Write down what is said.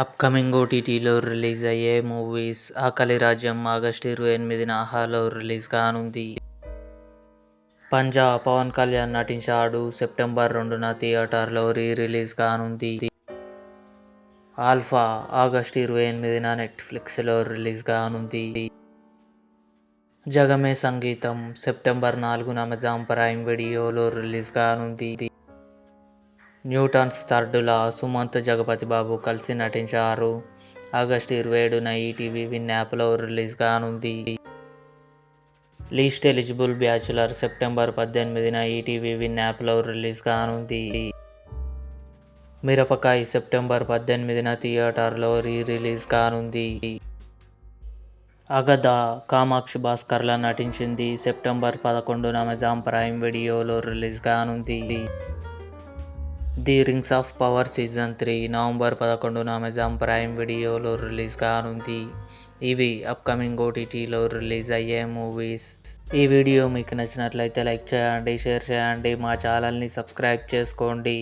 Upcoming ఓటీటీలో release అయ్యే movies 'ఆకలి రాజ్యం' ఆగస్టు 28న ఆహాలో రిలీజ్ కానుంది. 'పంజా' పవన్ కళ్యాణ్ నటించాడు. సెప్టెంబర్ 2న థియేటర్లో రిలీజ్ కానుంది. 'ఆల్ఫా' ఆగస్టు 28న నెట్ఫ్లిక్స్లో రిలీజ్ కానుంది. 'జగమే సంగీతం' సెప్టెంబర్ 4న అమెజాన్ ప్రైమ్ వీడియోలో రిలీజ్ కానుంది. 'Newton's Third Law' Sumanth, Jagapathi Babu కలిసి నటించారు. ఆగస్టు 27న ఈటీవీ విన్ యాప్లో రిలీజ్ కానుంది. 'లీస్ట్ ఎలిజిబుల్ బ్యాచులర్' సెప్టెంబర్ 18న ఈటీవీ విన్ యాప్లో రిలీజ్ కానుంది. 'మిరపకాయ్' సెప్టెంబర్ 18న థియేటర్లో రిలీజ్ కానుంది. 'అగధ' కామాక్షి భాస్కర్ల నటించింది. సెప్టెంబర్ 11న అమెజాన్ ప్రైమ్ వీడియోలో రిలీజ్ కానుంది. 'The Rings of Power' season 3 November 11న అమెజాన్ ప్రైమ్ వీడియోలో రిలీజ్ కానుంది. ఇవి అప్కమింగ్ ఓటీటీలో రిలీజ్ అయ్యే మూవీస్. ఈ వీడియో మీకు నచ్చినట్లయితే లైక్ చేయండి, షేర్ చేయండి, మా ఛానల్ని సబ్స్క్రైబ్ చేసుకోండి.